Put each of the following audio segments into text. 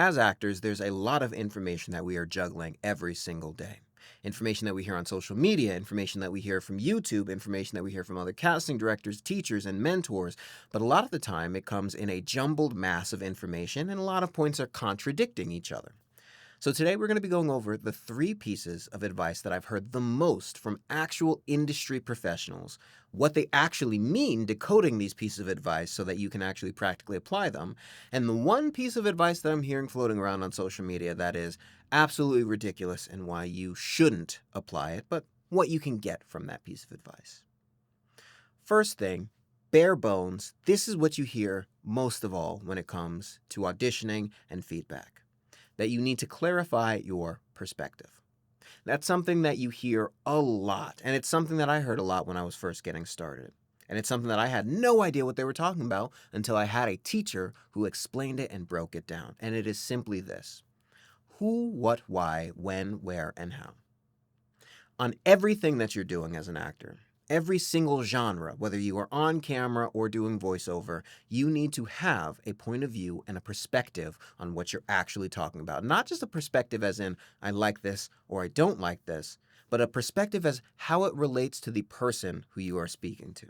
As actors, there's a lot of information that we are juggling every single day. Information that we hear on social media, information that we hear from YouTube, information that we hear from other casting directors, teachers, and mentors. But a lot of the time, it comes in a jumbled mass of information, and a lot of points are contradicting each other. So today we're going to be going over the 3 pieces of advice that I've heard the most from actual industry professionals, what they actually mean decoding these pieces of advice so that you can actually practically apply them, and the 1 piece of advice that I'm hearing floating around on social media that is absolutely ridiculous and why you shouldn't apply it, but what you can get from that piece of advice. First thing, bare bones, this is what you hear most of all when it comes to auditioning and feedback. That you need to clarify your perspective. That's something that you hear a lot, and it's something that I heard a lot when I was first getting started. And it's something that I had no idea what they were talking about until I had a teacher who explained it and broke it down. And it is simply this: who, what, why, when, where, and how. On everything that you're doing as an actor, every single genre, whether you are on camera or doing voiceover, you need to have a point of view and a perspective on what you're actually talking about. Not just a perspective as in, I like this or I don't like this, but a perspective as how it relates to the person who you are speaking to.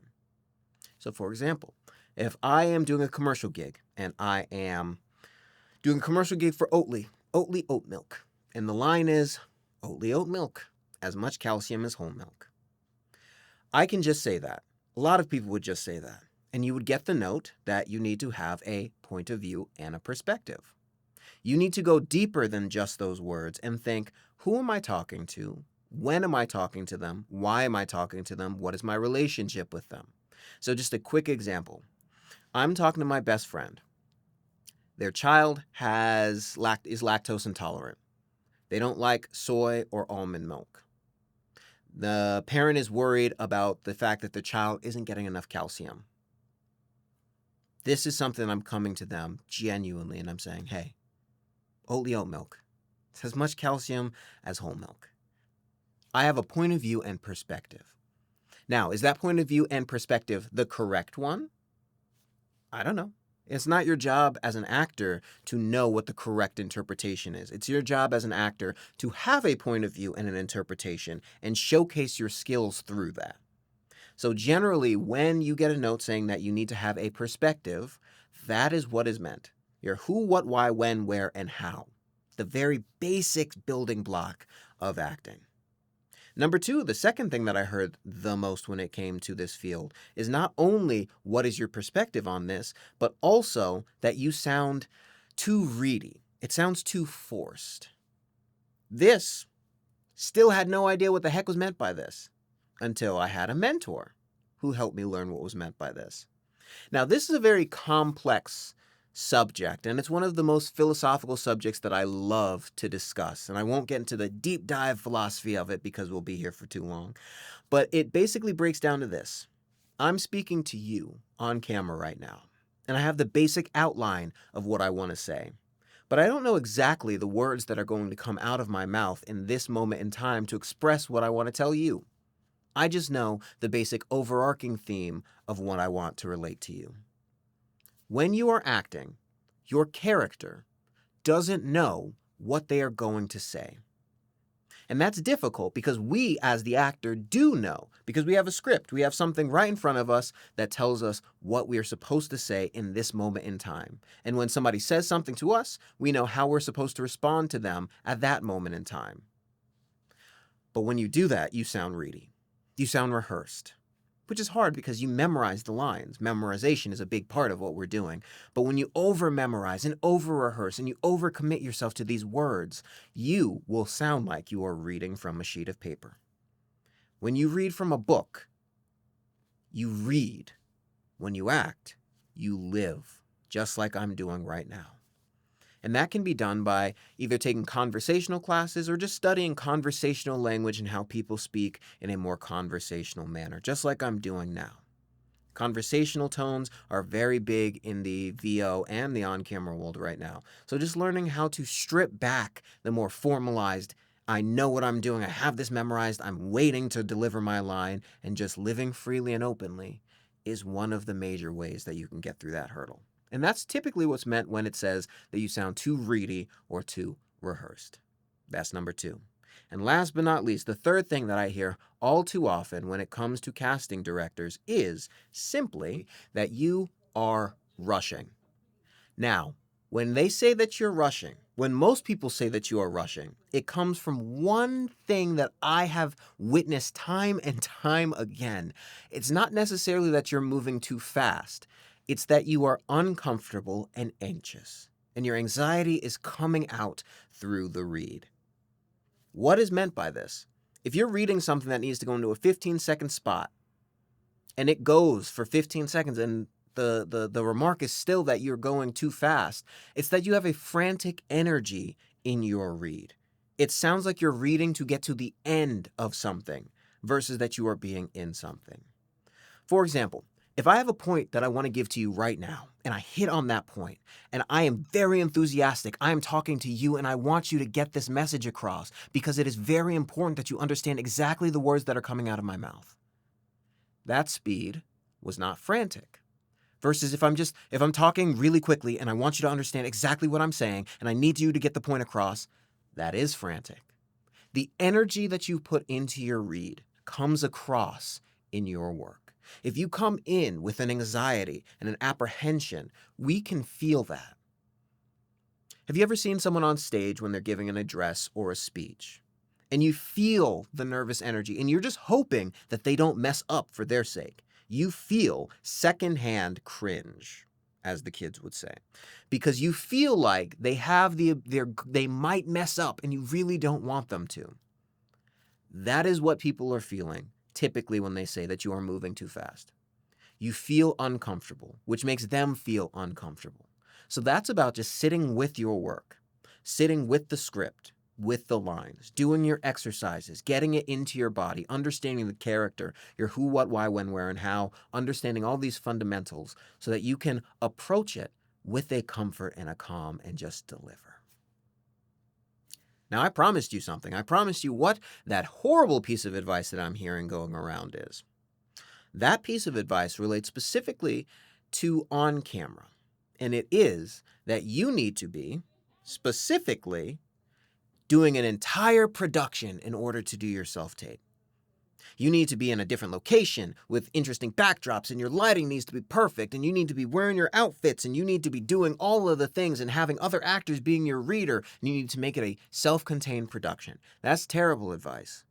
So for example, if I am doing a commercial gig and I am doing a commercial gig for Oatly oat milk, and the line is, Oatly oat milk, as much calcium as whole milk. I can just say that. A lot of people would just say that. And you would get the note that you need to have a point of view and a perspective. You need to go deeper than just those words and think, who am I talking to? When am I talking to them? Why am I talking to them? What is my relationship with them? So just a quick example. I'm talking to my best friend. Their child is lactose intolerant. They don't like soy or almond milk. The parent is worried about the fact that the child isn't getting enough calcium. This is something I'm coming to them genuinely and I'm saying, hey, Oatly oat milk. It's as much calcium as whole milk. I have a point of view and perspective. Now, is that point of view and perspective the correct one? I don't know. It's not your job as an actor to know what the correct interpretation is. It's your job as an actor to have a point of view and an interpretation and showcase your skills through that. So generally, when you get a note saying that you need to have a perspective, that is what is meant. Your who, what, why, when, where, and how. The very basic building block of acting. Number 2, the second thing that I heard the most when it came to this field is not only what is your perspective on this, but also that you sound too reedy. It sounds too forced. This still had no idea what the heck was meant by this until I had a mentor who helped me learn what was meant by this. Now, this is a very complex subject, and it's one of the most philosophical subjects that I love to discuss. And I won't get into the deep dive philosophy of it because we'll be here for too long. But it basically breaks down to this. I'm speaking to you on camera right now, and I have the basic outline of what I want to say. But I don't know exactly the words that are going to come out of my mouth in this moment in time to express what I want to tell you. I just know the basic overarching theme of what I want to relate to you. When you are acting, your character doesn't know what they are going to say. And that's difficult because we, as the actor, do know, because we have a script. We have something right in front of us that tells us what we are supposed to say in this moment in time. And when somebody says something to us, we know how we're supposed to respond to them at that moment in time. But when you do that, you sound reedy. You sound rehearsed. Which is hard because you memorize the lines. Memorization is a big part of what we're doing. But when you over-memorize and over-rehearse and you over-commit yourself to these words, you will sound like you are reading from a sheet of paper. When you read from a book, you read. When you act, you live, just like I'm doing right now. And that can be done by either taking conversational classes or just studying conversational language and how people speak in a more conversational manner, just like I'm doing now. Conversational tones are very big in the VO and the on-camera world right now. So just learning how to strip back the more formalized, I know what I'm doing, I have this memorized, I'm waiting to deliver my line, and just living freely and openly is one of the major ways that you can get through that hurdle. And that's typically what's meant when it says that you sound too ready or too rehearsed. That's number 2. And last but not least, the third thing that I hear all too often when it comes to casting directors is simply that you are rushing. Now, when they say that you're rushing, when most people say that you are rushing, it comes from one thing that I have witnessed time and time again. It's not necessarily that you're moving too fast. It's that you are uncomfortable and anxious, and your anxiety is coming out through the read. What is meant by this? If you're reading something that needs to go into a 15-second spot, and it goes for 15 seconds, and the remark is still that you're going too fast, it's that you have a frantic energy in your read. It sounds like you're reading to get to the end of something versus that you are being in something. For example, if I have a point that I want to give to you right now, and I hit on that point, and I am very enthusiastic, I am talking to you, and I want you to get this message across because it is very important that you understand exactly the words that are coming out of my mouth. That speed was not frantic. Versus if I'm talking really quickly and I want you to understand exactly what I'm saying and I need you to get the point across, that is frantic. The energy that you put into your read comes across in your work. If you come in with an anxiety and an apprehension, we can feel that. Have you ever seen someone on stage when they're giving an address or a speech? And you feel the nervous energy, and you're just hoping that they don't mess up for their sake. You feel secondhand cringe, as the kids would say, because you feel like they might mess up, and you really don't want them to. That is what people are feeling typically when they say that you are moving too fast. You feel uncomfortable, which makes them feel uncomfortable. So that's about just sitting with your work, sitting with the script, with the lines, doing your exercises, getting it into your body, understanding the character, your who, what, why, when, where, and how, understanding all these fundamentals so that you can approach it with a comfort and a calm and just deliver. Now, I promised you something. I promised you what that horrible piece of advice that I'm hearing going around is. That piece of advice relates specifically to on camera, and it is that you need to be specifically doing an entire production in order to do your self-tape. You need to be in a different location with interesting backdrops, and your lighting needs to be perfect, and you need to be wearing your outfits, and you need to be doing all of the things and having other actors being your reader, and you need to make it a self-contained production. That's terrible advice.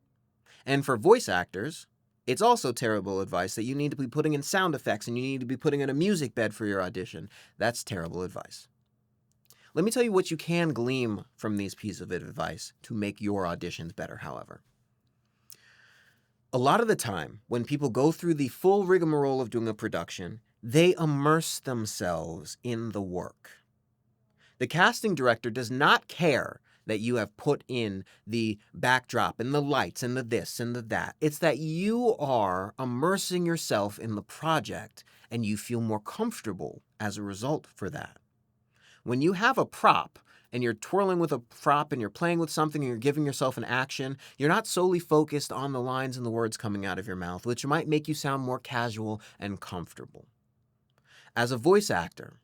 And for voice actors, it's also terrible advice that you need to be putting in sound effects and you need to be putting in a music bed for your audition. That's terrible advice. Let me tell you what you can glean from these pieces of advice to make your auditions better, however. A lot of the time, when people go through the full rigmarole of doing a production, they immerse themselves in the work. The casting director does not care that you have put in the backdrop and the lights and the this and the that. It's that you are immersing yourself in the project and you feel more comfortable as a result for that. When you have a prop and you're twirling with a prop and you're playing with something and you're giving yourself an action, you're not solely focused on the lines and the words coming out of your mouth, which might make you sound more casual and comfortable. As a voice actor,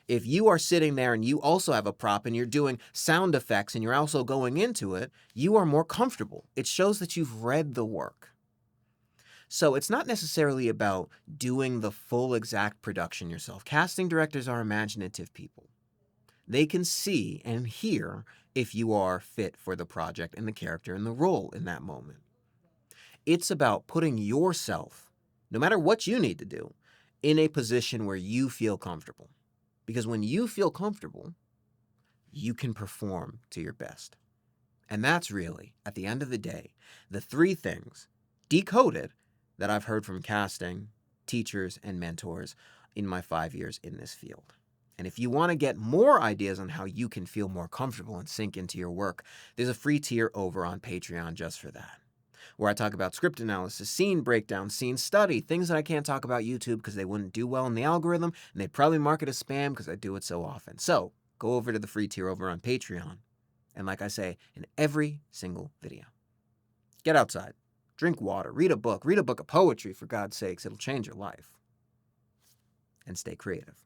if you are sitting there and you also have a prop and you're doing sound effects and you're also going into it, you are more comfortable. It shows that you've read the work. So it's not necessarily about doing the full exact production yourself. Casting directors are imaginative people. They can see and hear if you are fit for the project and the character and the role in that moment. It's about putting yourself, no matter what you need to do, in a position where you feel comfortable. Because when you feel comfortable, you can perform to your best. And that's really, at the end of the day, the 3 things, decoded, that I've heard from casting, teachers, and mentors in my 5 years in this field. And if you want to get more ideas on how you can feel more comfortable and sink into your work, there's a free tier over on Patreon just for that, where I talk about script analysis, scene breakdown, scene study, things that I can't talk about YouTube because they wouldn't do well in the algorithm, and they'd probably mark it as spam because I do it so often. So go over to the free tier over on Patreon. And like I say in every single video, get outside, drink water, read a book of poetry, for God's sakes. It'll change your life. And stay creative.